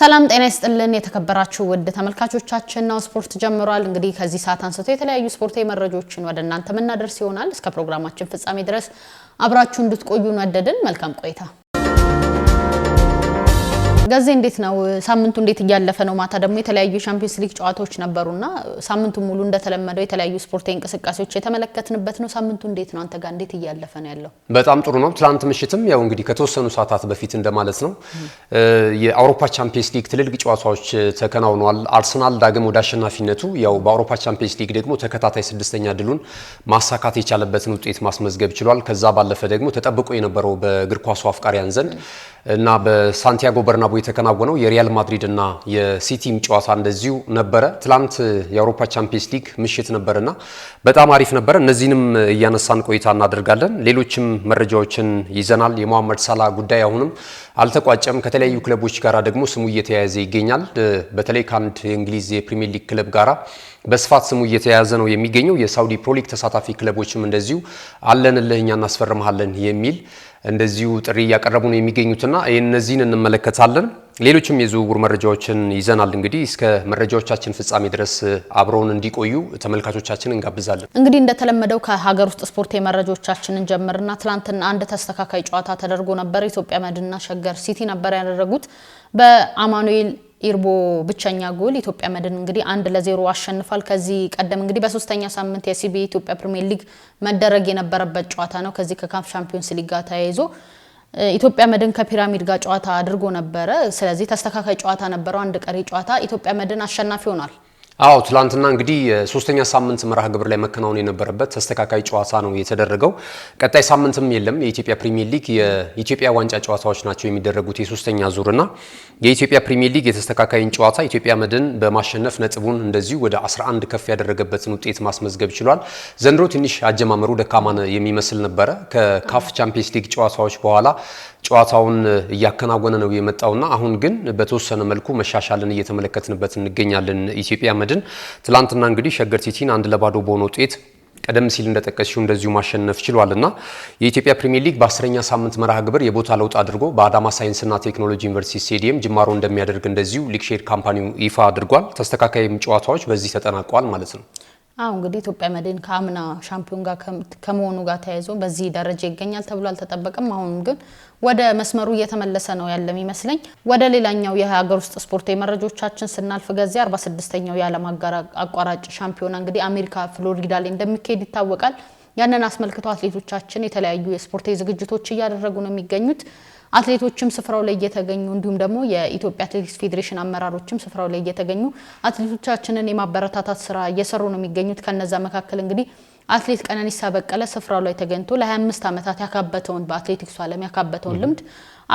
ሰላም ጤና ይስጥልን የተከበራችሁ ውድ ተመልካቾቻችን ነው ስፖርት ጀምሯል እንግዲህ ከዚህ ሰዓት አንስቶ የተለያዩ ስፖርታዊ መረጃዎችን ወደ እናንተ መናደርስ ይሆናል እስከ ፕሮግራማችን ፍጻሜ ድረስ አብራችሁ እንድትቆዩ ወደድን መልካም ቆይታ ጋዜ እንዴት ነው ሳምንቱ እንዴት ያለፈ ነው ማታ ደግሞ የተለያዩ ሻምፒዮንስ ሊግ ጨዋታዎች ነበርና ሳምንቱ ሙሉ እንደተለመደው የተለያዩ ስፖርታዊ እንቅስቃሴዎች የተመለከትንበት ነው ሳምንቱ እንዴት ነው አንተ ጋር እንዴት ያለፈ ነው ያለው በጣም ጥሩ ነው ትላንት ምሽትም ያው እንግዲህ ከተወሰኑ ሰዓታት በፊት እንደማለት ነው የአውሮፓ ቻምፒዮንስ ሊግ ትልልቅ ጨዋታዎች ተከናውነዋል አርሰናል ዳግም ወደ አሸናፊነቱ ያው በአውሮፓ ቻምፒዮንስ ሊግ ደግሞ ተከታታይ ስድስተኛ ድሉን ማሳካት የቻለበትን ውጤት ማስመዝገብ ችሏል ከዛ ባለፈ ደግሞ ተጠብቆ የነበረው በእግር ኳሱ አፍቃሪያን ዘንድ እና በሳንቲያጎ በርናቦ የተከናወነው የሪያል ማድሪድ እና የሲቲም ጨዋታ እንደዚሁ ነበረ ትላንት የአውሮፓ ቻምፒዮንስ ሊግ ምሽት ነበርና በጣም አሪፍ ነበር እነዚህንም እያነሳን ቆይታ እናደርጋለን ሌሎችም መረጃዎችን ይዘናል የሙሐመድ ሳላ ጉዳይ አሁንም አልተቋጨም ከተለያዩ ክለቦች ጋራ ደግሞ ስሙ እየተያያዘ ይገኛል በተለይ ካንድ የእንግሊዝ የፕሪሚየር ሊግ ክለብ ጋራ በስፋት ስሙ እየተያያዘ ነው የሚገኘው የሳውዲ ፕሮ ሊግ ተሳታፊ ክለቦችም እንደዚሁ አለንልህኛ እናስፈርማለን የሚል እንደዚሁ ጥሪ ያቀርቡ ነው የሚገኙትና እነዚህን እንመለከታለን ሌሎችም የዝውውር መረጃዎችን ይዘናል እንግዲህ እስከ መረጃዎቻችን ፍጻሜ ድረስ አብረውን እንዲቆዩ ተመልካቾቻችንን እንጋብዛለን እንግዲህ እንደተለመደው ከሀገር ውስጥ ስፖርታዊ መረጃዎቻችንን ጀምርና ትላንትና አንድ ተስተካካይ ጨዋታ ተደርጎ ነበር ኢትዮጵያ መድንና ሸገር ሲቲ ነበር ያደረጉት በአማኑኤል ኢርቦ ብቸኛ ጎል ኢትዮጵያ መድን እንግዲህ 1-0 አሸንፏል ከዚህ ቀደም እንግዲህ በሶስተኛ ሳምንት የሲቢ ኢትዮጵያ ፕሪሚየር ሊግ መደረግ የነበረበት ጨዋታ ነው ከዚህ ከካፍ ቻምፒዮንስ ሊግ ጋር ተያይዞ ኢትዮጵያ መድን ከፒራሚድ ጋር ጨዋታ አድርጎ ነበር ስለዚህ ተስተካካይ ጨዋታ ነበረው አንድ ቀሪ ጨዋታ ኢትዮጵያ መድን አሸናፊ ሆኗል አዎ ትላንትና እንግዲህ ሶስተኛ ሳምንት መርሃ ግብር ላይ መከናወን የነበረበት ተስተካካይ ጨዋታ ነው የተደረገው ቀጣይ ሳምንትም የለም የኢትዮጵያ ፕሪሚየር ሊግ የኢትዮጵያ ዋንጫ ጨዋታዎች ናቸው የሚደረጉት የሶስተኛ ዙርና የኢትዮጵያ ፕሪሚየር ሊግ የተስተካካይን ጨዋታ ኢትዮጵያ መድን በማሸነፍ ነጥቡን እንደዚሁ ወደ 11 ከፍ ያደረገበትን ውጤት ማስመዝገብ ችሏል ዘንድሮ ትንሽ አጀማመሩ ደካማ የሚመስል ነበረ ከካፍ ቻምፒዮንስ ሊግ ጨዋታዎች በኋላ ጨዋታውን እያከናወነ ነው የመጣውና አሁን ግን በተወሰነ መልኩ መሻሻልን እየተመለከትንበት እንገኛለን ኢትዮጵያ መድን ትላንትና እንግዲህ ሸገር ሲቲን 1-0 በሆነ ውጤት ቀደም ሲል እንደተጠቀሰው እንደዚሁ ማሸነፍ ችሏልና የኢትዮጵያ ፕሪሚየር ሊግ በ10ኛ ሳምንት መርሃ ግብር የቦታ ለውጥ አድርጎ በአዳማ ሳይንስና ቴክኖሎጂ ዩኒቨርሲቲ ስቴዲየም ጅማሮ እንደሚያደርግ እንደዚሁ ሊግ ሼር ካምፓኒው ይፋ አድርጓል ተስተካካይም ጨዋታዎች በዚህ ተጠናቀዋል ማለት ነው እንግዲህ ኢትዮጵያ መድን ከአምና ሻምፒዮን ጋር ከመሆኑ ጋር ተያይዞ በዚህ ደረጃ ይገኛል ተብሎ አልተጠበቀም አሁን ግን ወደ መስመሩ እየተመለሰ ነው ያለም ይመስለኝ ወደ ሌላኛው የሀገር ውስጥ ስፖርታዊ መረጃዎቻችን ስናልፍ ገዚ 46ኛው የዓለም አቋራጭ ሻምፒዮና እንግዲህ አሜሪካ ፍሎሪዳ ላይ እንደሚካሄድ ይታወቃል ያንን አስመልክቶ አትሌቶቻችን የተለያዩ የስፖርታዊ ዝግጅቶች እያደረጉ ነው የሚገኙት አትሌቶችም ስፍራው ላይ እየተገኙ እንዲሁም ደግሞ የኢትዮጵያ አትሌቲክስ ፌዴሬሽን አመራሮችም ስፍራው ላይ እየተገኙ አትሌቶቻችንን የማበረታታት ስራ እየሰሩ ነው የሚገኙት ከነዛ መካከል እንግዲህ አትሌት ቀነኒሳ በቀለ ስፍራው ላይ ተገኝቶ ለ25 ዓመታት ያካበተውን በአትሌቲክሱ ዓለም ያካበተውን ልምድ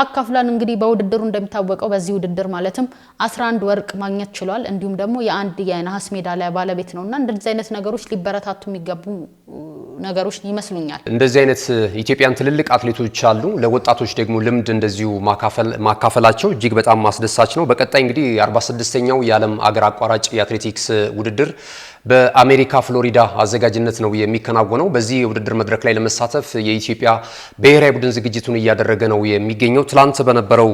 አካፍላን እንግዲህ በውድድሩ እንደሚታወቀው በዚህ ውድድር ማለትም 11 ወርቅ ማግኘት ችሏል እንዲሁም ደግሞ የአንድ የነሐስ ሜዳሊያ ባለቤት ነውና እንደዚህ አይነት ነገሮች ሊበረታቱ የሚገቡ ነገሮች ይመስሉኛል እንደዚህ አይነት ኢትዮጵያን ትልልቅ አትሌቶች አሉ ለወጣቶች ደግሞ ልምድ እንደዚሁ ማካፈላቸው እጅግ በጣም ማስደሳች ነው በቀጣይ እንግዲህ 46ኛው የዓለም አገር አቋራጭ የአትሌቲክስ ውድድር በአሜሪካ ፍሎሪዳ አዘጋጅነት ነው የሚከናወነው በዚህ የውድድር መድረክ ላይ ለመሳተፍ የኢትዮጵያ ብሔራዊ ቡድን ዝግጅቱን እያደረገ ነው የሚገኘው ትላንት በነበረው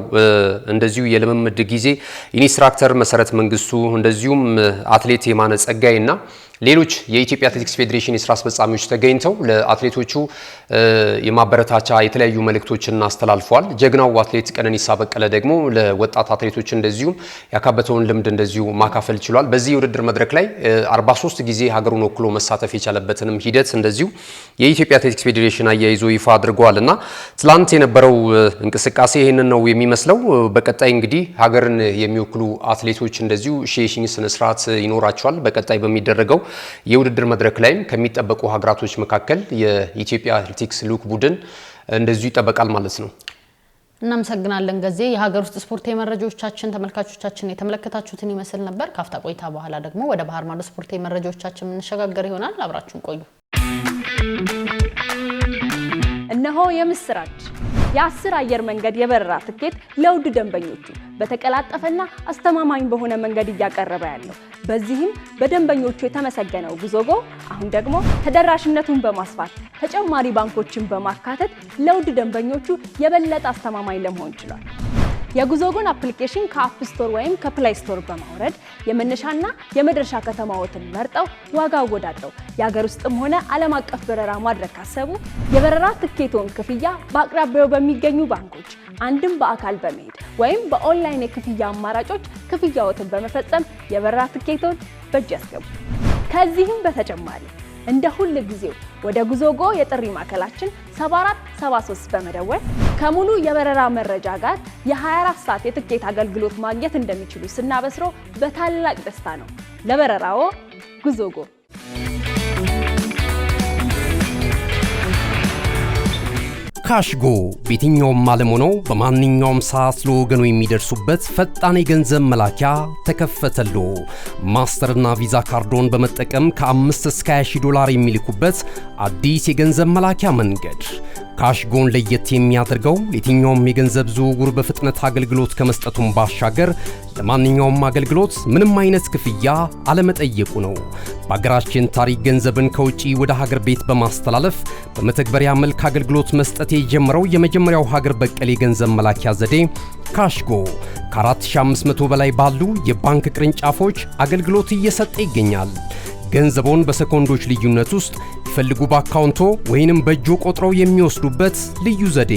እንደዚሁ የልምምድ ጊዜ ኢንስትራክተር መሰረት መንግስቱ እንደዚሁም አትሌት የማነ ጸጋይና ሌሎች የኢትዮጵያ አትሌቲክስ ፌዴሬሽን የስራ አስፈጻሚዎች ተገኝተው ለአትሌቶቹ የማበረታቻ የተለያዩ መልእክቶችን አስተላልፈዋል ጀግናው አትሌት ቀነኒሳ በቀለ ደግሞ ለወጣት አትሌቶች እንደዚሁ ያካበተውን ልምድ እንደዚሁ ማካፈል ችሏል በዚህ የውድድር መድረክ ላይ 43 ጊዜ ሀገሩን ወክሎ መሳተፍ የቻለበትንም ሂደት እንደዚሁ የኢትዮጵያ አትሌቲክስ ፌዴሬሽን አያይዞ ይፋ አድርጓልና ትላንት የነበረው እንቅስቃሴ ይሄንን ነው የሚመስለው በቀጣይ እንግዲህ ሀገርን የሚወክሉ አትሌቶች እንደዚሁ ሼሽኝ ስነ ስርዓት ይኖራቸዋል በቀጣይ በሚደረገው የውድድር መድረክ ላይ ከሚጠበቁ ሀገራቶች መካከል የኢትዮጵያ አትሌቲክስ ልዑክ ቡድን እንደዚሁ ይጠበቃል ማለት ነው እናመሰግናለን ገዜ የሀገር ውስጥ ስፖርታዊ መረጃዎቻችን ተመልካቾቻችን የተመለከታችሁትን ይመስል ነበር ካፍታ ቆይታ በኋላ ደግሞ ወደ ባህር ማዶ ስፖርታዊ መረጃዎቻችን እንሸጋገር ይሆናል አብራችሁን ቆዩ እነሆ የምስራች የ10 አየር መንገድ የበረራ ትኬት ለውድ ደንበኞቹ በተቀላጠፈና አስተማማኝ በሆነ መንገድ እያቀረበ ያለው በዚህም በደንበኞቹ የተመሰገነው ጉዞጎ አሁን ደግሞ ተደራሽነቱን በማስፋት ተጨማሪ ባንኮችን በማካተት ለውድ ደንበኞቹ የበለጠ አስተማማኝ ለመሆን ችሏል የጉዞጎን አፕሊኬሽን ከአፕ ስቶር ወይም ከፕላይ ስቶር በማውረድ የመነሻና የመድረሻ ከተማዎትን መርጠው ዋጋ አወዳድረው የሀገር ውስጥም ሆነ ዓለም አቀፍ በረራ ማድረግ ካሰቡ የበረራ ትኬቶን ክፍያ በአቅራቢያው በሚገኙ ባንኮች አንድም በአካል በመሄድ ወይም በኦንላይን የክፍያ አማራጮች ክፍያዎትን በመፈጸም የበረራ ትኬቶን በእጅ ያስገቡ። ከዚህም በተጨማሪ እንደ ሁል ጊዜው ወደ ጉዞጎ የጥሪ ማዕከላችን 7473 በመደወል ከሙሉ የበረራ መረጃ ጋር የ24 ሰዓት የትኬት አገልግሎት ማግኘት እንደሚችሉ ስናበስሮ በታላቅ ደስታ ነው። ለበረራዎ ጉዞጎ። ካሽጎ በየትኛውም ዓለም ሆነው በማንኛውም ሰዓት ለወገኑ የሚደርሱበት ፈጣን የገንዘብ መላኪያ ተከፈተሎ። ማስተርና ቪዛ ካርዶን በመጠቀም ከ5 እስከ 20 ዶላር የሚልኩበት አዲስ የገንዘብ መላኪያ መንገድ። ካሽጎን ለየት የሚያደርገው የትኛውም የገንዘብ ዝውውር በፍጥነት አገልግሎት ከመስጠቱም ባሻገር ለማንኛውም አገልግሎት ምንም አይነት ክፍያ አለመጠየቁ ነው። በሀገራችን ታሪክ ገንዘብን ከውጪ ወደ ሀገር ቤት በማስተላለፍ በመተግበሪያ መልክ አገልግሎት መስጠት የጀመረው የመጀመሪያው ሀገር በቀል የገንዘብ መላኪያ ዘዴ ካሽጎ ከ4500 በላይ ባሉ የባንክ ቅርንጫፎች አገልግሎት እየሰጠ ይገኛል። ገንዘቦን በሰኮንዶች ልዩነት ውስጥ ይፈልጉ በአካውንቶ ወይንም በእጆ ቆጥረው የሚወስዱበት ልዩ ዘዴ።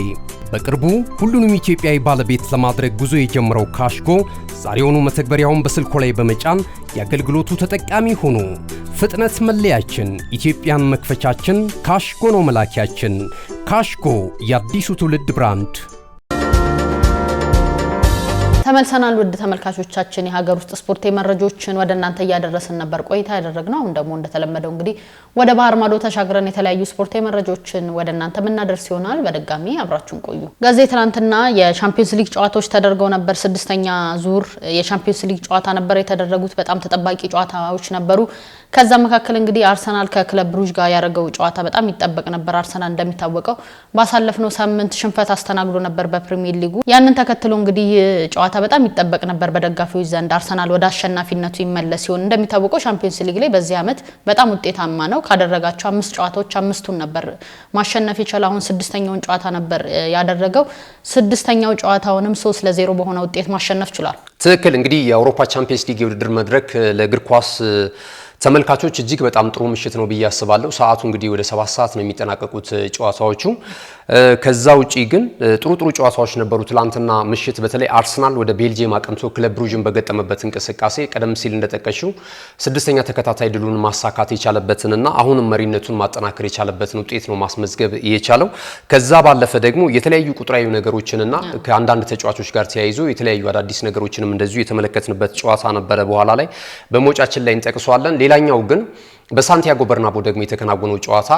በቅርቡ ሁሉንም ኢትዮጵያዊ ባለቤት ለማድረግ ጉዞ የጀመረው ካሽጎ ዛሬውኑ መተግበሪያውን በስልኮ ላይ በመጫን የአገልግሎቱ ተጠቃሚ ሆኑ። ፍጥነት መለያችን፣ ኢትዮጵያን መክፈቻችን፣ ካሽጎ ነው መላኪያችን። ካሽጎ የአዲሱ ትውልድ ብራንድ። ተመልሰናል። ውድ ተመልካቾቻችን የሀገር ውስጥ ስፖርታዊ መረጃዎችን ወደ እናንተ እያደረስን ነበር ቆይታ ያደረግነው። አሁን ደግሞ እንደተለመደው እንግዲህ ወደ ባህር ማዶ ተሻግረን የተለያዩ ስፖርታዊ መረጃዎችን ወደ እናንተ ምናደርስ ይሆናል። በድጋሚ አብራችሁን ቆዩ። ጋዜጣ ትናንትና የቻምፒየንስ ሊግ ጨዋታዎች ተደርገው ነበር። 6ኛ ዙር የቻምፒየንስ ሊግ ጨዋታ ነበር የተደረጉት። በጣም ተጠባቂ ጨዋታዎች ነበሩ። ከዛ መካከል እንግዲህ አርሰናል ከክለብ ብሩጅ ጋር ያደረገው ጨዋታ በጣም ይጠበቅ ነበር። አርሰናል እንደሚታወቀው ባሳለፍነው ሳምንት ሽንፈት አስተናግዶ ነበር በፕሪሚየር ሊጉ። ያንን ተከትሎ እንግዲህ ጨዋታ በጣም ይጠበቅ ነበር በደጋፊዎች ዘንድ አርሰናል ወደ አሸናፊነቱ ይመለስ ሲሆን እንደሚታወቀው ቻምፒየንስ ሊግ ላይ በዚህ ዓመት በጣም ውጤታማ ነው። ካደረጋቸው 5 ጨዋታዎች 5ቱን ነበር ማሸነፍ የቻለው። አሁን 6ኛውን ጨዋታ ነበር ያደረገው። 6ኛው ጨዋታውንም 3-0 በሆነ ውጤት ማሸነፍ ችሏል። ትክክል። እንግዲህ የአውሮፓ ቻምፒየንስ ሊግ የውድድር መድረክ ለእግር ኳስ ተመልካቾች እጅግ በጣም ጥሩ ምሽት ነው ብዬ አስባለሁ። ሰዓቱ እንግዲህ ወደ 7 ሰዓት ነው የሚጠናቀቁት ጨዋታዎቹ። ከዛ ውጪ ግን ጥሩ ጨዋታዎች ነበሩ። ትላንትና ምሽት በተለይ አርሰናል ወደ ቤልጂየም አቅንቶ ክለብ ብሩጅን በገጠመበት እንቅስቃሴ ቀደም ሲል እንደጠቀሽው 6ኛ ተከታታይ ድሉን ማሳካት የቻለበትንና አሁንም መሪነቱን ማጠናከር የቻለበትን ውጤት ነው ማስመዝገብ የቻለው። ከዛ ባለፈ ደግሞ የተለያዩ ቁጥራዊ ነገሮችንና ከአንዳንድ ተጫዋቾች ጋር ተያይዞ የተለያዩ አዳዲስ ነገሮችንም እንደዚሁ የተመለከትንበት ጨዋታ ነበረ። በኋላ ላይ በመውጫችን ላይ እንጠቅሷለን። ሌላኛው ግን በሳንቲያጎ በርናቦ ደግሞ የተከናወነው ጨዋታ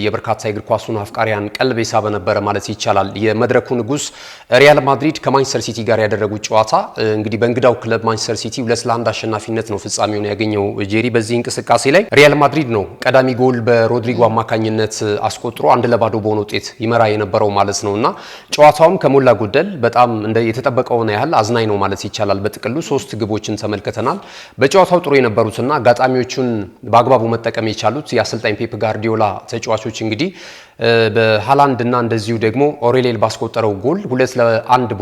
የበርካታ የእግር ኳሱን አፍቃሪያን ቀልብ የሳበ ነበረ ማለት ይቻላል። የመድረኩ ንጉስ ሪያል ማድሪድ ከማንቸስተር ሲቲ ጋር ያደረጉት ጨዋታ እንግዲህ በእንግዳው ክለብ ማንቸስተር ሲቲ 2-1 አሸናፊነት ነው ፍጻሜውን ያገኘው። ጄሪ በዚህ እንቅስቃሴ ላይ ሪያል ማድሪድ ነው ቀዳሚ ጎል በሮድሪጎ አማካኝነት አስቆጥሮ 1-0 በሆነ ውጤት ይመራ የነበረው ማለት ነውና ጨዋታውም ከሞላ ጎደል በጣም እንደ የተጠበቀውን ያህል አዝናኝ ነው ማለት ይቻላል። በጥቅሉ 3 ግቦችን ተመልክተናል። በጨዋታው ጥሩ የነበሩትና አጋጣሚዎቹን በአግባቡ መጠቀም የቻሉት የአሰልጣኝ ፔፕ ጋርዲዮላ ተጫዋቾች እንግዲህ በሃላንድ እና እንደዚሁ ደግሞ ኦሬሊየል ባስቆጠረው ጎል 2-1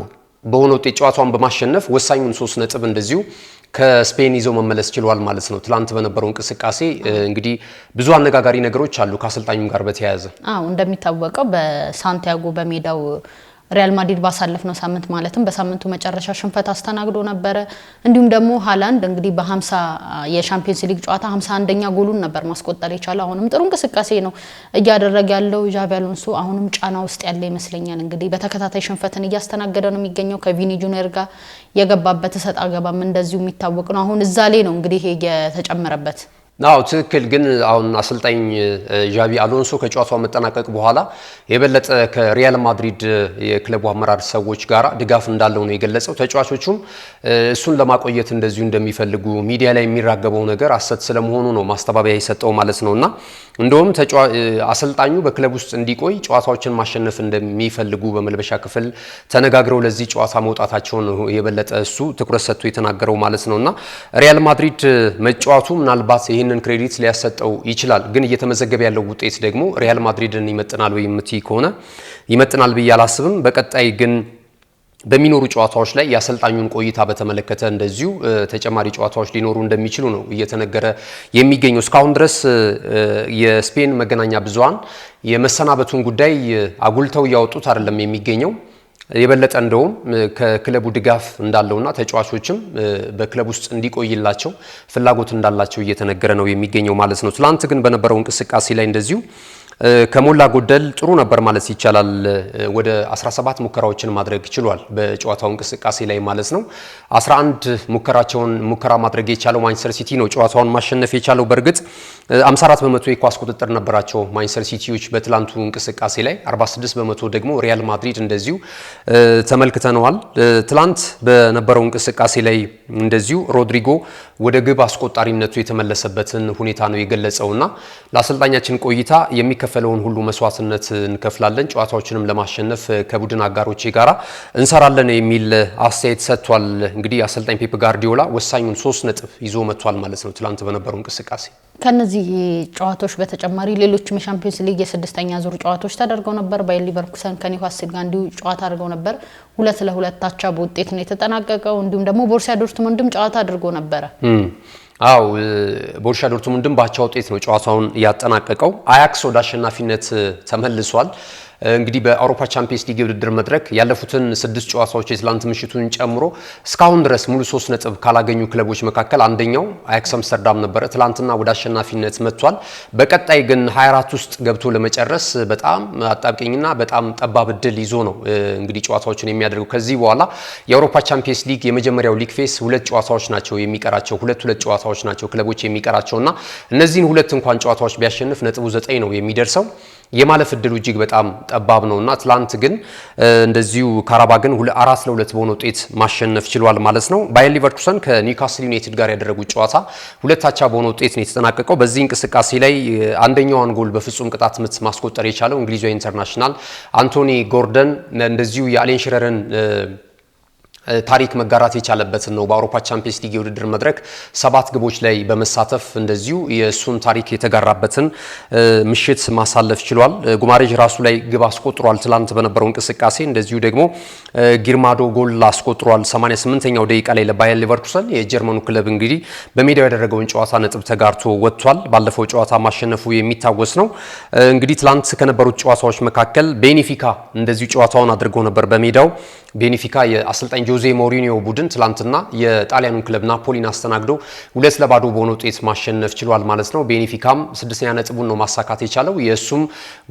በሆነ ውጤት ጨዋታውን በማሸነፍ ወሳኙን 3 ነጥብ እንደዚሁ ከስፔን ይዘው መመለስ ችሏል ማለት ነው። ትላንት በነበረው እንቅስቃሴ እንግዲህ ብዙ አነጋጋሪ ነገሮች አሉ ከአሰልጣኙም ጋር በተያያዘ። እንደሚታወቀው በሳንቲያጎ በሜዳው ሪያል ማድሪድ ባሳለፍነው ሳምንት ማለትም በሳምንቱ መጨረሻ ሽንፈት አስተናግዶ ነበረ። እንዲሁም ደግሞ ሃላንድ እንግዲህ በ50 የቻምፒየንስ ሊግ ጨዋታ 51ኛ ጎሉን ነበር ማስቆጠር የቻለው። አሁንም ጥሩ እንቅስቃሴ ነው እያደረገ ያለው ዣቪ አሎንሶ። አሁንም ጫና ውስጥ ያለ ይመስለኛል። እንግዲህ በተከታታይ ሽንፈትን እያስተናገደ ነው የሚገኘው። ከቪኒ ጁኒየር ጋር የገባበት እሰጥ አገባም እንደዚሁ የሚታወቅ ነው። አሁን እዛ ላይ ነው እንግዲህ የተጨመረበት። ናው ትክክል። ግን አሁን አሰልጣኝ ዣቪ አሎንሶ ከጨዋታው መጠናቀቅ በኋላ የበለጠ ከሪያል ማድሪድ የክለቡ አመራር ሰዎች ጋር ድጋፍ እንዳለው ነው የገለጸው። ተጫዋቾቹም እሱን ለማቆየት እንደዚሁ እንደሚፈልጉ ሚዲያ ላይ የሚራገበው ነገር አሰት ስለመሆኑ ነው ማስተባበያ የሰጠው ማለት ነውና እንደውም አሰልጣኙ በክለብ ውስጥ እንዲቆይ ጨዋታዎችን ማሸነፍ እንደሚፈልጉ በመልበሻ ክፍል ተነጋግረው ለዚህ ጨዋታ መውጣታቸውን የበለጠ እሱ ትኩረት ሰጥቶ የተናገረው ማለት ነውና ሪያል ማድሪድ መጫወቱ ምናልባት ይህንን ክሬዲት ሊያሰጠው ይችላል። ግን እየተመዘገበ ያለው ውጤት ደግሞ ሪያል ማድሪድን ይመጥናል ወይ የምትይ ከሆነ ይመጥናል ብዬ አላስብም። በቀጣይ ግን በሚኖሩ ጨዋታዎች ላይ የአሰልጣኙን ቆይታ በተመለከተ እንደዚሁ ተጨማሪ ጨዋታዎች ሊኖሩ እንደሚችሉ ነው እየተነገረ የሚገኘው። እስካሁን ድረስ የስፔን መገናኛ ብዙሃን የመሰናበቱን ጉዳይ አጉልተው እያወጡት አይደለም የሚገኘው። የበለጠ እንደውም ከክለቡ ድጋፍ እንዳለውና ተጫዋቾችም በክለብ ውስጥ እንዲቆይላቸው ፍላጎት እንዳላቸው እየተነገረ ነው የሚገኘው ማለት ነው። ትላንት ግን በነበረው እንቅስቃሴ ላይ እንደዚሁ ከሞላ ጎደል ጥሩ ነበር ማለት ይቻላል። ወደ 17 ሙከራዎችን ማድረግ ችሏል በጨዋታው እንቅስቃሴ ላይ ማለት ነው። 11 ሙከራ ማድረግ የቻለው ማንቸስተር ሲቲ ነው ጨዋታውን ማሸነፍ የቻለው። በእርግጥ 54 በመቶ የኳስ ቁጥጥር ነበራቸው ማንቸስተር ሲቲዎች በትላንቱ እንቅስቃሴ ላይ፣ 46 በመቶ ደግሞ ሪያል ማድሪድ እንደዚሁ ተመልክተነዋል። ትላንት በነበረው እንቅስቃሴ ላይ እንደዚሁ ሮድሪጎ ወደ ግብ አስቆጣሪነቱ የተመለሰበትን ሁኔታ ነው የገለጸውና ለአሰልጣኛችን ቆይታ የሚከፈለውን ሁሉ መስዋዕትነት እንከፍላለን፣ ጨዋታዎችንም ለማሸነፍ ከቡድን አጋሮቼ ጋራ እንሰራለን የሚል አስተያየት ሰጥቷል። እንግዲህ አሰልጣኝ ፔፕ ጋርዲዮላ ወሳኙን 3 ነጥብ ይዞ መጥቷል ማለት ነው ትላንት በነበረው እንቅስቃሴ። ከነዚህ ጨዋታዎች በተጨማሪ ሌሎችም የሻምፒዮንስ ሊግ የስድስተኛ ዙር ጨዋታዎች ተደርገው ነበር። ባየር ሊቨርኩሰን ከኒውካስል ጋር እንዲሁ ጨዋታ አድርገው ነበር። 2-2 አቻ በውጤት ነው የተጠናቀቀው። እንዲሁም ደግሞ ቦሩሲያ ዶርትሙንድም ጨዋታ አድርጎ ነበረ። አው ቦሩሲያ ዶርትሙንድም ባቻ ውጤት ነው ጨዋታውን ያጠናቀቀው። አያክስ ወደ አሸናፊነት ተመልሷል። እንግዲህ በአውሮፓ ቻምፒየንስ ሊግ ውድድር መድረክ ያለፉትን 6 ጨዋታዎች የትላንት ምሽቱን ጨምሮ እስካሁን ድረስ ሙሉ 3 ነጥብ ካላገኙ ክለቦች መካከል አንደኛው አያክስ አምስተርዳም ነበረ። ትላንትና ወደ አሸናፊነት መጥቷል። በቀጣይ ግን 24 ውስጥ ገብቶ ለመጨረስ በጣም አጣብቂኝና በጣም ጠባብ እድል ይዞ ነው እንግዲህ ጨዋታዎችን የሚያደርገው። ከዚህ በኋላ የአውሮፓ ቻምፒየንስ ሊግ የመጀመሪያው ሊግ ፌስ 2 ጨዋታዎች ናቸው የሚቀራቸው፣ ሁለት ጨዋታዎች ናቸው ክለቦች የሚቀራቸውና እነዚህን 2 እንኳን ጨዋታዎች ቢያሸንፍ ነጥቡ 9 ነው የሚደርሰው። የማለፍ እድሉ እጅግ በጣም ጠባብ ነውና ትላንት ግን እንደዚሁ ካራባግን 4-2 በሆነ ውጤት ማሸነፍ ችሏል ማለት ነው። ባየር ሊቨርኩሰን ከኒውካስል ዩናይትድ ጋር ያደረጉት ጨዋታ 2 አቻ በሆነ ውጤት ነው የተጠናቀቀው። በዚህ እንቅስቃሴ ላይ አንደኛዋን ጎል በፍጹም ቅጣት ምት ማስቆጠር የቻለው እንግሊዛዊ ኢንተርናሽናል አንቶኒ ጎርደን እንደዚሁ የአሌን ሽረርን ታሪክ መጋራት የቻለበትን ነው። በአውሮፓ ቻምፒየንስ ሊግ የውድድር መድረክ 7 ግቦች ላይ በመሳተፍ እንደዚሁ የእሱን ታሪክ የተጋራበትን ምሽት ማሳለፍ ችሏል። ጉማሬጅ ራሱ ላይ ግብ አስቆጥሯል ትላንት በነበረው እንቅስቃሴ። እንደዚሁ ደግሞ ጊርማዶ ጎል አስቆጥሯል 88ኛው ደቂቃ ላይ ለባየር ሊቨርኩሰን። የጀርመኑ ክለብ እንግዲህ በሜዳው ያደረገውን ጨዋታ ነጥብ ተጋርቶ ወጥቷል። ባለፈው ጨዋታ ማሸነፉ የሚታወስ ነው። እንግዲህ ትላንት ከነበሩት ጨዋታዎች መካከል ቤኔፊካ እንደዚሁ ጨዋታውን አድርገው ነበር በሜዳው። ቤኔፊካ የአሰልጣኝ ጆዜ ሞሪኒዮ ቡድን ትላንትና የጣሊያኑን ክለብ ናፖሊን አስተናግዶ 2-0 በሆነ ውጤት ማሸነፍ ችሏል ማለት ነው። ቤኔፊካም 6ኛ ነጥቡን ነው ማሳካት የቻለው። የእሱም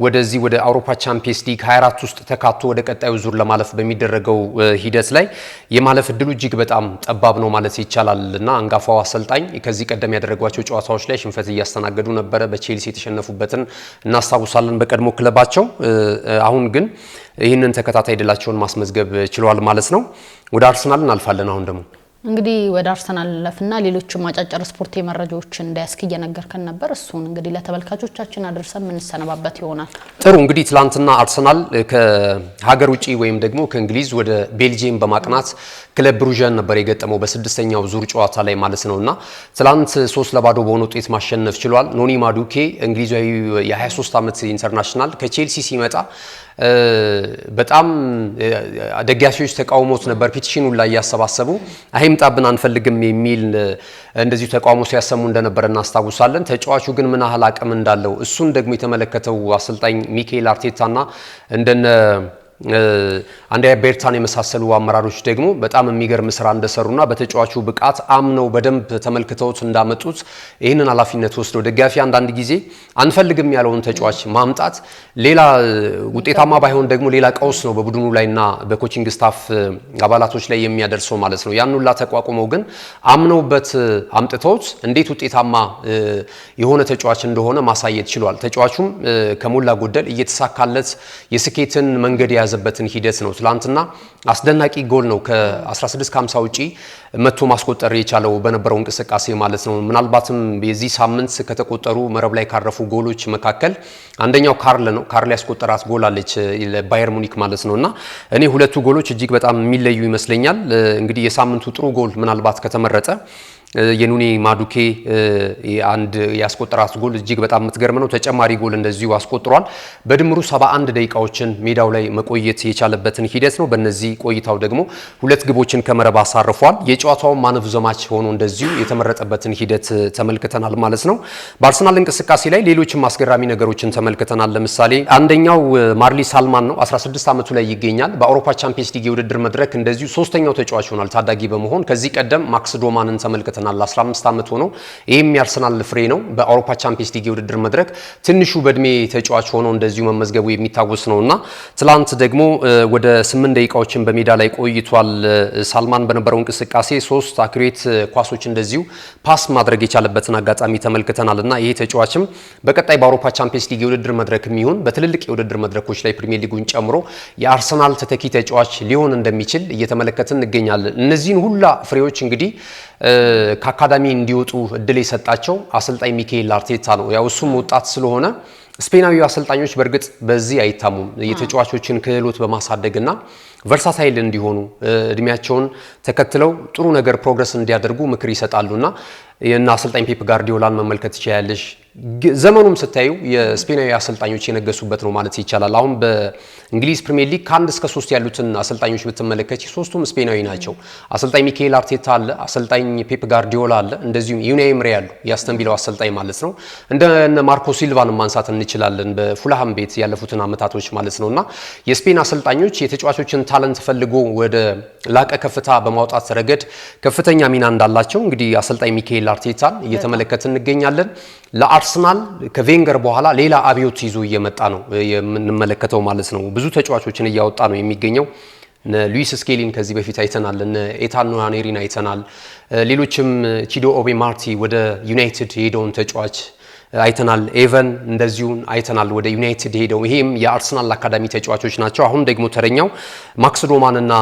ወደዚህ ወደ አውሮፓ ቻምፒየንስ ሊግ 24 ውስጥ ተካቶ ወደ ቀጣዩ ዙር ለማለፍ በሚደረገው ሂደት ላይ የማለፍ እድሉ እጅግ በጣም ጠባብ ነው ማለት ይቻላል እና አንጋፋው አሰልጣኝ ከዚህ ቀደም ያደረጓቸው ጨዋታዎች ላይ ሽንፈት እያስተናገዱ ነበረ። በቼልሲ የተሸነፉበትን እናስታውሳለን በቀድሞ ክለባቸው። አሁን ግን ይህንን ተከታታይ ድላቸውን ማስመዝገብ ችሏል ማለት ነው። ወደ አርሰናል እናልፋለን። አሁን ደግሞ እንግዲህ ወደ አርሰናል ለፍና ሌሎችም አጫጭር ስፖርታዊ መረጃዎችን እንዳያስክ እየነገርከን ነበር። እሱን እንግዲህ ለተመልካቾቻችን አድርሰን ምንሰነባበት ይሆናል። ጥሩ እንግዲህ ትላንትና አርሰናል ከሀገር ውጪ ወይም ደግሞ ከእንግሊዝ ወደ ቤልጂየም በማቅናት ክለብ ብሩዥን ነበር የገጠመው በ6ኛው ዙር ጨዋታ ላይ ማለት ነውና ትላንት 3-0 በሆነ ውጤት ማሸነፍ ችሏል። ኖኒ ማዱኬ እንግሊዛዊ የ23 ዓመት ኢንተርናሽናል ከቼልሲ ሲመጣ በጣም ደጋፊዎች ተቃውሞት ነበር። ፒቲሽኑን ላይ ያሰባሰቡ አይምጣብን አንፈልግም የሚል እንደዚሁ ተቃውሞ ሲያሰሙ እንደነበር እናስታውሳለን። ተጫዋቹ ግን ምን ያህል አቅም እንዳለው እሱን ደግሞ የተመለከተው አሰልጣኝ ሚኬል አርቴታና እንደነ አንድሪያ ቤርታን የመሳሰሉ አመራሮች ደግሞ በጣም የሚገርም ስራ እንደሰሩና በተጫዋቹ ብቃት አምነው በደንብ ተመልክተውት እንዳመጡት ይህንን ኃላፊነት ወስደው ደጋፊ አንዳንድ ጊዜ አንፈልግም ያለውን ተጫዋች ማምጣት ሌላ ውጤታማ ባይሆን ደግሞ ሌላ ቀውስ ነው በቡድኑ ላይና በኮቺንግ ስታፍ አባላቶች ላይ የሚያደርሰው ማለት ነው። ያን ሁላ ተቋቁመው ግን አምነውበት አምጥተውት እንዴት ውጤታማ የሆነ ተጫዋች እንደሆነ ማሳየት ችሏል። ተጫዋቹም ከሞላ ጎደል እየተሳካለት የስኬትን መንገድ ያዘበትን ሂደት ነው። ትላንትና አስደናቂ ጎል ነው ከ16-50 ውጪ መቶ ማስቆጠር የቻለው በነበረው እንቅስቃሴ ማለት ነው። ምናልባትም የዚህ ሳምንት ከተቆጠሩ መረብ ላይ ካረፉ ጎሎች መካከል አንደኛው ካርል ነው። ካርል ያስቆጠራት ጎል አለች ለባየር ሙኒክ ማለት ነውና እኔ ሁለቱ ጎሎች እጅግ በጣም የሚለዩ ይመስለኛል። እንግዲህ የሳምንቱ ጥሩ ጎል ምናልባት ከተመረጠ የኑኒ ማዱኬ አንድ ያስቆጠራት ጎል እጅግ በጣም የምትገርም ነው። ተጨማሪ ጎል እንደዚሁ አስቆጥሯል። በድምሩ 71 ደቂቃዎችን ሜዳው ላይ መቆየት የቻለበትን ሂደት ነው። በእነዚህ ቆይታው ደግሞ 2 ግቦችን ከመረብ አሳርፏል። የጨዋታው ማን ኦፍ ዘ ማች ሆኖ እንደዚሁ የተመረጠበትን ሂደት ተመልክተናል ማለት ነው። በአርሰናል እንቅስቃሴ ላይ ሌሎችም አስገራሚ ነገሮችን ተመልክተናል። ለምሳሌ አንደኛው ማርሊ ሳልማን ነው። 16 ዓመቱ ላይ ይገኛል። በአውሮፓ ቻምፒየንስ ሊግ የውድድር መድረክ እንደዚሁ ሶስተኛው ተጫዋች ሆኗል ታዳጊ በመሆን። ከዚህ ቀደም ማክስ ዶማንን ተመልክተናል። 15 ዓመት ሆኖ ይህም የአርሰናል ፍሬ ነው። በአውሮፓ ቻምፒየንስ ሊግ የውድድር መድረክ ትንሹ በእድሜ ተጫዋች ሆኖ እንደዚሁ መመዝገቡ የሚታወስ ነውና ትላንት ደግሞ ወደ 8 ደቂቃዎችን በሜዳ ላይ ቆይቷል። ሳልማን በነበረው እንቅስቃሴ 3 አኩሬት ኳሶች እንደዚሁ ፓስ ማድረግ የቻለበትን አጋጣሚ ተመልክተናልና ይሄ ተጫዋችም በቀጣይ በአውሮፓ ቻምፒየንስ ሊግ የውድድር መድረክ የሚሆን በትልልቅ የውድድር መድረኮች ላይ ፕሪሚየር ሊጉን ጨምሮ የአርሰናል ተተኪ ተጫዋች ሊሆን እንደሚችል እየተመለከትን እንገኛለን። እነዚህን ሁላ ፍሬዎች እንግዲህ ከአካዳሚ እንዲወጡ እድል የሰጣቸው አሰልጣኝ ሚካኤል አርቴታ ነው። ያው እሱም ወጣት ስለሆነ ስፔናዊ አሰልጣኞች በእርግጥ በዚህ አይታሙም። የተጫዋቾችን ክህሎት በማሳደግና ቨርሳታይል እንዲሆኑ እድሜያቸውን ተከትለው ጥሩ ነገር ፕሮግረስ እንዲያደርጉ ምክር ይሰጣሉና የና አሰልጣኝ ፔፕ ጋርዲዮላን መመልከት ይችላልሽ። ዘመኑም ስታዩ የስፔናዊ አሰልጣኞች የነገሱበት ነው ማለት ይቻላል። አሁን በእንግሊዝ ፕሪሚየር ሊግ ከ1 እስከ 3 ያሉትን አሰልጣኞች ብትመለከቺ ሶስቱም ስፔናዊ ናቸው። አሰልጣኝ ሚካኤል አርቴታ አለ፣ አሰልጣኝ ፔፕ ጋርዲዮላ አለ፣ እንደዚሁም ዩናይ ኤምሬ አሉ፣ የአስተን ቪላው አሰልጣኝ ማለት ነው። እንደ ማርኮ ሲልቫን ማንሳት እንችላለን በፉልሃም ቤት ያለፉትን አመታቶች ማለት ነውና የስፔን አሰልጣኞች የተጫዋቾችን ታለንት ፈልጎ ወደ ላቀ ከፍታ በማውጣት ረገድ ከፍተኛ ሚና እንዳላቸው እንግዲህ አሰልጣኝ ሚካኤል አርቴታን እየተመለከትን እንገኛለን። ለአርሰናል ከቬንገር በኋላ ሌላ አብዮት ይዞ እየመጣ ነው የምንመለከተው ማለት ነው። ብዙ ተጫዋቾችን እያወጣ ነው የሚገኘው። ሉዊስ ስኬሊን ከዚህ በፊት አይተናል። ኤታን ንዋኔሪን አይተናል። ሌሎችም ቺዶ ኦቤ ማርቲ ወደ ዩናይትድ ሄደውን ተጫዋች አይተናል። ኤቨን እንደዚሁ አይተናል ወደ ዩናይትድ ሄደው። ይሄም የአርሰናል አካዳሚ ተጫዋቾች ናቸው። አሁን ደግሞ ተረኛው ማክስ ዶማንና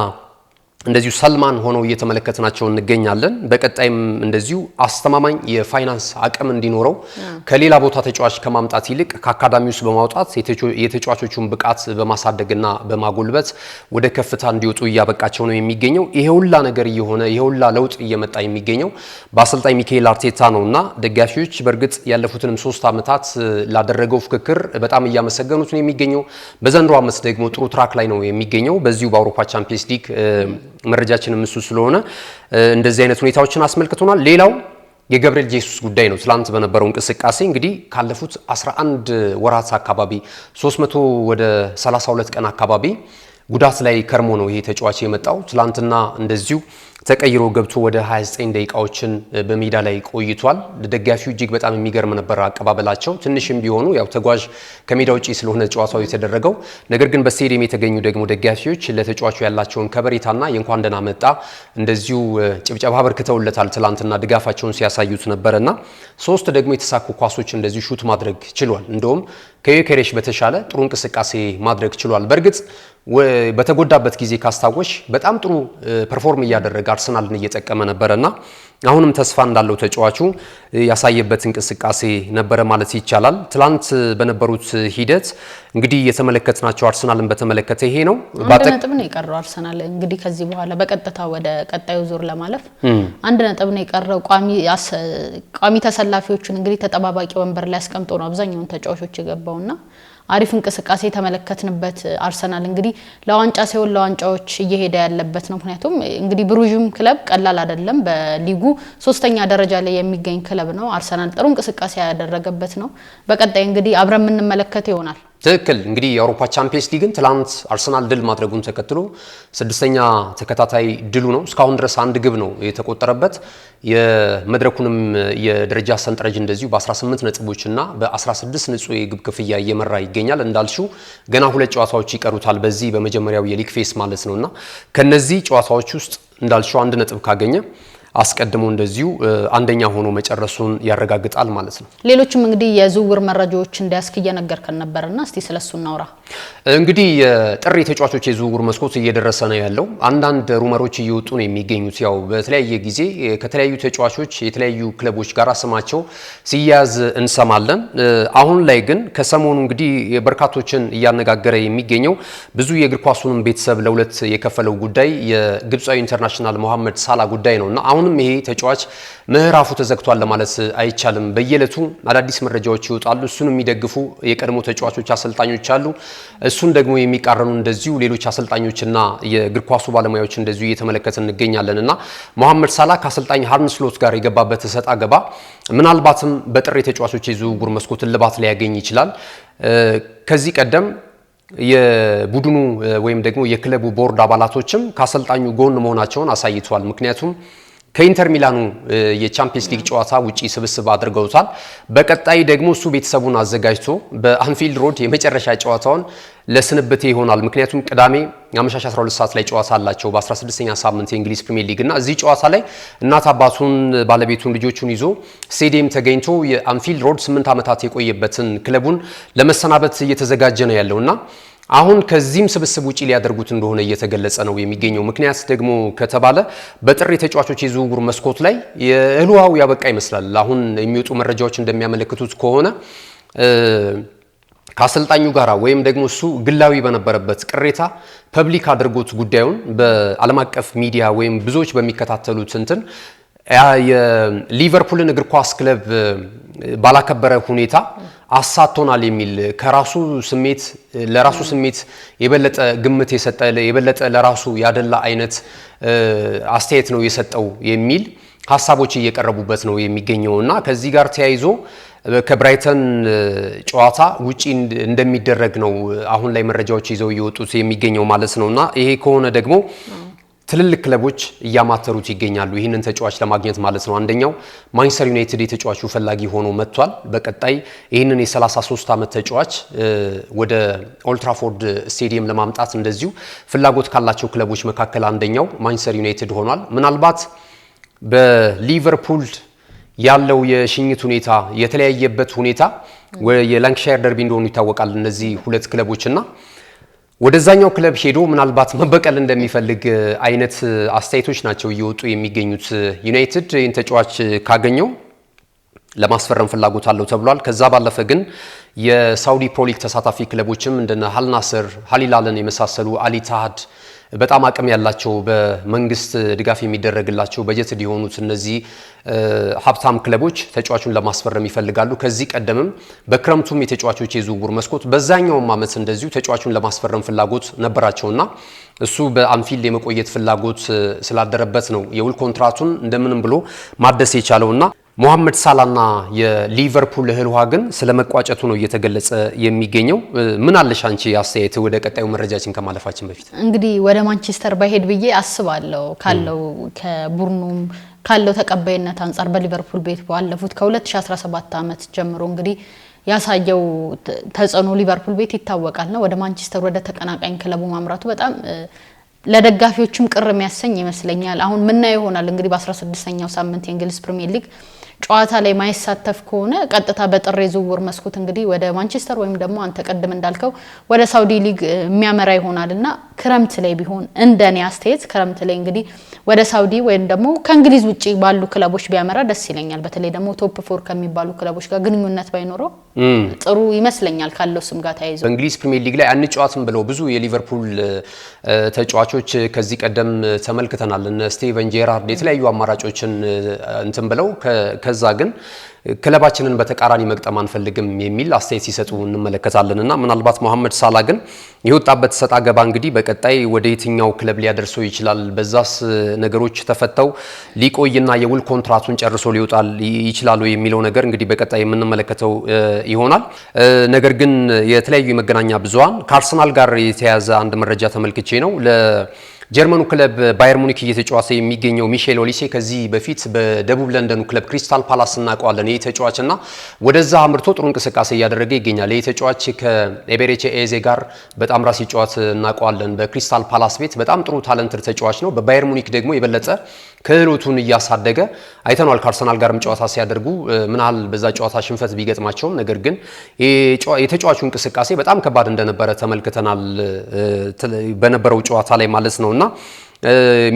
እንደዚሁ ሰልማን ሆነው እየተመለከትናቸው እንገኛለን። በቀጣይም እንደዚሁ አስተማማኝ የፋይናንስ አቅም እንዲኖረው ከሌላ ቦታ ተጫዋች ከማምጣት ይልቅ ከአካዳሚ ውስጥ በማውጣት የተጫዋቾቹን ብቃት በማሳደግና በማጎልበት ወደ ከፍታ እንዲወጡ እያበቃቸው ነው የሚገኘው። ይሄ ሁላ ነገር እየሆነ ይሄ ሁላ ለውጥ እየመጣ የሚገኘው በአሰልጣኝ ሚካኤል አርቴታ ነውና ደጋፊዎች በእርግጥ ያለፉትንም 3 ዓመታት ላደረገው ፍክክር በጣም እያመሰገኑት ነው የሚገኘው። በዘንድሮ ዓመት ደግሞ ጥሩ ትራክ ላይ ነው የሚገኘው። በዚሁ በአውሮፓ ቻምፒየንስ ሊግ መረጃችንም እሱ ስለሆነ እንደዚህ አይነት ሁኔታዎችን አስመልክቶናል። ሌላው የገብርኤል ጄሱስ ጉዳይ ነው። ትላንት በነበረው እንቅስቃሴ እንግዲህ ካለፉት 11 ወራት አካባቢ 300 ወደ 32 ቀን አካባቢ ጉዳት ላይ ከርሞ ነው ይሄ ተጫዋች የመጣው። ትላንትና እንደዚሁ ተቀይሮ ገብቶ ወደ 29 ደቂቃዎችን በሜዳ ላይ ቆይቷል። ደጋፊው እጅግ በጣም የሚገርም ነበር አቀባበላቸው። ትንሽም ቢሆኑ ያው ተጓዥ ከሜዳ ውጪ ስለሆነ ጨዋታው የተደረገው፣ ነገር ግን በስቴዲየም የተገኙ ደግሞ ደጋፊዎች ለተጫዋቹ ያላቸውን ከበሬታና የእንኳን ደህና መጣ እንደዚሁ ጭብጨባ አበርክተውለታል። ትላንትና ድጋፋቸውን ሲያሳዩት ነበርና 3 ደግሞ የተሳኩ ኳሶች እንደዚሁ ሹት ማድረግ ችሏል። እንደውም ከዩኬሬሽ በተሻለ ጥሩ እንቅስቃሴ ማድረግ ችሏል። በእርግጥ በተጎዳበት ጊዜ ካስታወሽ በጣም ጥሩ ፐርፎርም እያደረገ አርሰናልን እየጠቀመ ነበረና አሁንም ተስፋ እንዳለው ተጫዋቹ ያሳየበት እንቅስቃሴ ነበረ ማለት ይቻላል። ትላንት በነበሩት ሂደት እንግዲህ የተመለከትናቸው አርሰናልን በተመለከተ ይሄ ነው። አንድ ነጥብ ነው የቀረው አርሰናል እንግዲህ ከዚህ በኋላ በቀጥታ ወደ ቀጣዩ ዙር ለማለፍ አንድ ነጥብ ነው የቀረው። ቋሚ ተሰላፊዎችን እንግዲህ ተጠባባቂ ወንበር ላይ አስቀምጦ ነው አብዛኛውን ተጫዋቾች የገባውና አሪፍ እንቅስቃሴ የተመለከትንበት አርሰናል እንግዲህ ለዋንጫ ሲሆን ለዋንጫዎች እየሄደ ያለበት ነው። ምክንያቱም እንግዲህ ብሩዥም ክለብ ቀላል አይደለም። በሊጉ 3ኛ ደረጃ ላይ የሚገኝ ክለብ ነው። አርሰናል ጥሩ እንቅስቃሴ ያደረገበት ነው። በቀጣይ እንግዲህ አብረን የምንመለከት ይሆናል። ትክክል። እንግዲህ የአውሮፓ ቻምፒየንስ ሊግን ትላንት አርሰናል ድል ማድረጉን ተከትሎ 6ኛ ተከታታይ ድሉ ነው። እስካሁን ድረስ 1 ግብ ነው የተቆጠረበት። የመድረኩንም የደረጃ ሰንጠረዥ እንደዚሁ በ18 ነጥቦችና በ16 ንጹህ የግብ ክፍያ እየመራ ይገኛል። እንዳልሽው ገና 2 ጨዋታዎች ይቀሩታል በዚህ በመጀመሪያው የሊግ ፌስ ማለት ነውና ከነዚህ ጨዋታዎች ውስጥ እንዳልሽው 1 ነጥብ ካገኘ አስቀድሞ እንደዚሁ አንደኛ ሆኖ መጨረሱን ያረጋግጣል ማለት ነው። ሌሎችም እንግዲህ የዝውውር መረጃዎች እንዲያስክ እየነገርከን ነበርና እስቲ ስለሱ እናውራ። እንግዲህ የጥሪ ተጫዋቾች የዝውውር መስኮት እየደረሰ ነው ያለው። አንዳንድ ሩመሮች እየወጡ ነው የሚገኙት። ያው በተለያየ ጊዜ ከተለያዩ ተጫዋቾች የተለያዩ ክለቦች ጋር ስማቸው ሲያዝ እንሰማለን። አሁን ላይ ግን ከሰሞኑ እንግዲህ በርካቶችን እያነጋገረ የሚገኘው ብዙ የእግር ኳሱንም ቤተሰብ ለሁለት የከፈለው ጉዳይ የግብፃዊ ኢንተርናሽናል መሐመድ ሳላ ጉዳይ ነውና አሁንም አሁንም ይሄ ተጫዋች ምዕራፉ ተዘግቷል ለማለት አይቻልም። በየዕለቱ አዳዲስ መረጃዎች ይወጣሉ። እሱን የሚደግፉ የቀድሞ ተጫዋቾች አሰልጣኞች አሉ። እሱን ደግሞ የሚቃረኑ እንደዚሁ ሌሎች አሰልጣኞችና የእግር ኳሱ ባለሙያዎች እንደዚሁ እየተመለከትን እንገኛለንና መሐመድ ሳላህ ከአሰልጣኝ አርነ ስሎት ጋር የገባበት ሰጣ ገባ ምናልባትም በጥር የተጫዋቾች የዝውውር መስኮት እልባት ሊያገኝ ይችላል። ከዚህ ቀደም የቡድኑ ወይም ደግሞ የክለቡ ቦርድ አባላቶችም ከአሰልጣኙ ጎን መሆናቸውን አሳይቷል። ምክንያቱም ከኢንተር ሚላኑ የቻምፒየንስ ሊግ ጨዋታ ውጪ ስብስብ አድርገውታል። በቀጣይ ደግሞ እሱ ቤተሰቡን አዘጋጅቶ በአንፊልድ ሮድ የመጨረሻ ጨዋታውን ለስንብቴ ይሆናል። ምክንያቱም ቅዳሜ አመሻሽ 12 ሰዓት ላይ ጨዋታ አላቸው በ16ኛ ሳምንት የእንግሊዝ ፕሪሚየር ሊግ እና እዚህ ጨዋታ ላይ እናት አባቱን፣ ባለቤቱን፣ ልጆቹን ይዞ ስቴዲየም ተገኝቶ የአንፊልድ ሮድ 8 ዓመታት የቆየበትን ክለቡን ለመሰናበት እየተዘጋጀ ነው ያለውና አሁን ከዚህም ስብስብ ውጪ ሊያደርጉት እንደሆነ እየተገለጸ ነው የሚገኘው። ምክንያት ደግሞ ከተባለ በጥር የተጫዋቾች የዝውውር መስኮት ላይ የህልውሃው ያበቃ ይመስላል። አሁን የሚወጡ መረጃዎች እንደሚያመለክቱት ከሆነ ከአሰልጣኙ ጋራ ወይም ደግሞ እሱ ግላዊ በነበረበት ቅሬታ ፐብሊክ አድርጎት ጉዳዩን በዓለም አቀፍ ሚዲያ ወይም ብዙዎች በሚከታተሉት እንትን የሊቨርፑልን እግር ኳስ ክለብ ባላከበረ ሁኔታ አሳቶናል የሚል ከራሱ ስሜት ለራሱ ስሜት የበለጠ ግምት የሰጠ የበለጠ ለራሱ ያደላ አይነት አስተያየት ነው የሰጠው የሚል ሐሳቦች እየቀረቡበት ነው የሚገኘውና ከዚህ ጋር ተያይዞ ከብራይተን ጨዋታ ውጪ እንደሚደረግ ነው አሁን ላይ መረጃዎች ይዘው እየወጡት የሚገኘው ማለት ነውና ይሄ ከሆነ ደግሞ ትልልቅ ክለቦች እያማተሩት ይገኛሉ ይህንን ተጫዋች ለማግኘት ማለት ነው። አንደኛው ማንቸስተር ዩናይትድ የተጫዋቹ ፈላጊ ሆኖ መጥቷል። በቀጣይ ይህንን የ33 ዓመት ተጫዋች ወደ ኦልድ ትራፎርድ ስቴዲየም ለማምጣት እንደዚሁ ፍላጎት ካላቸው ክለቦች መካከል አንደኛው ማንቸስተር ዩናይትድ ሆኗል። ምናልባት በሊቨርፑል ያለው የሽኝት ሁኔታ የተለያየበት ሁኔታ የላንካሻየር ደርቢ እንደሆኑ ይታወቃል እነዚህ ሁለት ክለቦችና ወደዛኛው ክለብ ሄዶ ምናልባት መበቀል እንደሚፈልግ አይነት አስተያየቶች ናቸው እየወጡ የሚገኙት። ዩናይትድ ይህን ተጫዋች ካገኘው ለማስፈረም ፍላጎት አለው ተብሏል። ከዛ ባለፈ ግን የሳውዲ ፕሮሊግ ተሳታፊ ክለቦችም እንደነ አልናስር፣ ሀሊላልን የመሳሰሉ አሊታሃድ በጣም አቅም ያላቸው በመንግስት ድጋፍ የሚደረግላቸው በጀት የሆኑት እነዚህ ሀብታም ክለቦች ተጫዋቹን ለማስፈረም ይፈልጋሉ። ከዚህ ቀደምም በክረምቱም የተጫዋቾች የዝውውር መስኮት በዛኛውም ዓመት እንደዚሁ ተጫዋቹን ለማስፈረም ፍላጎት ነበራቸውና እሱ በአንፊልድ የመቆየት ፍላጎት ስላደረበት ነው የውል ኮንትራቱን እንደምንም ብሎ ማደስ የቻለውና መሐመድ ሳላህና የሊቨርፑል ህልውሃ ግን ስለመቋጨቱ ነው እየተገለጸ የሚገኘው። ምን አለሽ አንቺ አስተያየት ወደ ቀጣዩ መረጃችን ከማለፋችን በፊት? እንግዲህ ወደ ማንቸስተር ባይሄድ ብዬ አስባለሁ ካለው ከቡርኑም ካለው ተቀባይነት አንፃር በሊቨርፑል ቤት ባለፉት ከ2017 ዓመት ጀምሮ እንግዲህ ያሳየው ተጽዕኖ ሊቨርፑል ቤት ይታወቃልና ወደ ማንቸስተር ወደ ተቀናቃኝ ክለቡ ማምራቱ በጣም ለደጋፊዎችም ቅር የሚያሰኝ ይመስለኛል። አሁን ምን ይሆናል እንግዲህ በ16ኛው ሳምንት የእንግሊዝ ፕሪሚየር ሊግ ጨዋታ ላይ ማይሳተፍ ከሆነ ቀጥታ በጥር የዝውውር መስኮት እንግዲህ ወደ ማንቸስተር ወይም ደግሞ አንተ ቀደም እንዳልከው ወደ ሳውዲ ሊግ የሚያመራ ይሆናልና ክረምት ላይ ቢሆን እንደኔ አስተያየት ክረምት ላይ እንግዲህ ወደ ሳውዲ ወይም ደግሞ ከእንግሊዝ ውጪ ባሉ ክለቦች ቢያመራ ደስ ይለኛል። በተለይ ደግሞ ቶፕ 4 ከሚባሉ ክለቦች ጋር ግንኙነት ባይኖረው ጥሩ ይመስለኛል ካለው ስም ጋር ተያይዞ። በእንግሊዝ ፕሪሚየር ሊግ ላይ አንጫዋትም ብለው ብዙ የሊቨርፑል ተጫዋቾች ከዚህ ቀደም ተመልክተናል። እነ ስቲቨን ጄራርድ የተለያዩ አማራጮችን እንትን ብለው ከዛ ግን ክለባችንን በተቃራኒ መግጠም አንፈልግም የሚል አስተያየት ሲሰጡ እንመለከታለንና ምናልባት መሐመድ ሳላህ ግን የወጣበት ሰጣ ገባ እንግዲህ በቀጣይ ወደ የትኛው ክለብ ሊያደርሰው ይችላል፣ በዛስ ነገሮች ተፈተው ሊቆይና የውል ኮንትራቱን ጨርሶ ሊወጣል ይችላል የሚለው ነገር እንግዲህ በቀጣይ የምንመለከተው ይሆናል። ነገር ግን የተለያዩ የመገናኛ ብዙሃን ከአርሰናል ጋር የተያያዘ አንድ መረጃ ተመልክቼ ነው ጀርመኑ ክለብ ባየር ሙኒክ እየተጫወተ የሚገኘው ሚሼል ኦሊሴ ከዚህ በፊት በደቡብ ለንደኑ ክለብ ክሪስታል ፓላስ እናውቀዋለን። ይህ ተጫዋችና ወደዛ አምርቶ ጥሩ እንቅስቃሴ እያደረገ ይገኛል። ይህ ተጫዋች ከኤቤሬቺ ኤዜ ጋር በጣም ራስ ይጫወት እናውቀዋለን። በክሪስታል ፓላስ ቤት በጣም ጥሩ ታለንትድ ተጫዋች ነው። በባየር ሙኒክ ደግሞ የበለጠ ክህሎቱን እያሳደገ አይተናል። ከአርሰናል ጋርም ጨዋታ ሲያደርጉ ምናል በዛ ጨዋታ ሽንፈት ቢገጥማቸውም ነገር ግን የተጫዋቹ እንቅስቃሴ በጣም ከባድ እንደነበረ ተመልክተናል በነበረው ጨዋታ ላይ ማለት ነውና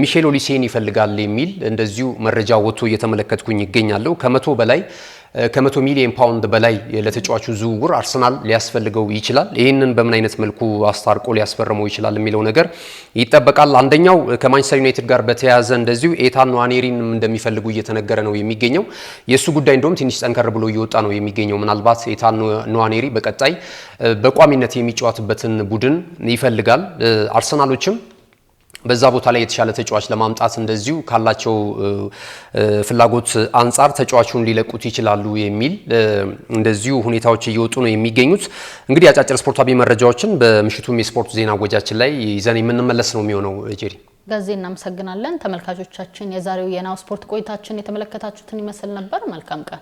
ሚሼል ኦሊሴን ይፈልጋል የሚል እንደዚሁ መረጃ ወጥቶ እየተመለከትኩኝ ይገኛለሁ። ከመቶ በላይ ከ100 ሚሊዮን ፓውንድ በላይ ለተጫዋቹ ዝውውር አርሰናል ሊያስፈልገው ይችላል። ይህንን በምን አይነት መልኩ አስታርቆ ሊያስፈርመው ይችላል የሚለው ነገር ይጠበቃል። አንደኛው ከማንቸስተር ዩናይትድ ጋር በተያያዘ እንደዚሁ ኤታን ንዋኔሪን እንደሚፈልጉ እየተነገረ ነው የሚገኘው። የሱ ጉዳይ እንደውም ትንሽ ጠንከር ብሎ እየወጣ ነው የሚገኘው። ምናልባት ኤታን ንዋኔሪ በቀጣይ በቋሚነት የሚጫወትበትን ቡድን ይፈልጋል። አርሰናሎችም በዛ ቦታ ላይ የተሻለ ተጫዋች ለማምጣት እንደዚሁ ካላቸው ፍላጎት አንጻር ተጫዋቹን ሊለቁት ይችላሉ የሚል እንደዚሁ ሁኔታዎች እየወጡ ነው የሚገኙት። እንግዲህ አጫጭር ስፖርታዊ መረጃዎችን በምሽቱም የስፖርት ዜና ወጃችን ላይ ይዘን የምንመለስ ነው የሚሆነው። ጄሪ ጋዜ እናመሰግናለን። ተመልካቾቻችን የዛሬው የናሁ ስፖርት ቆይታችን የተመለከታችሁትን ይመስል ነበር። መልካም ቀን።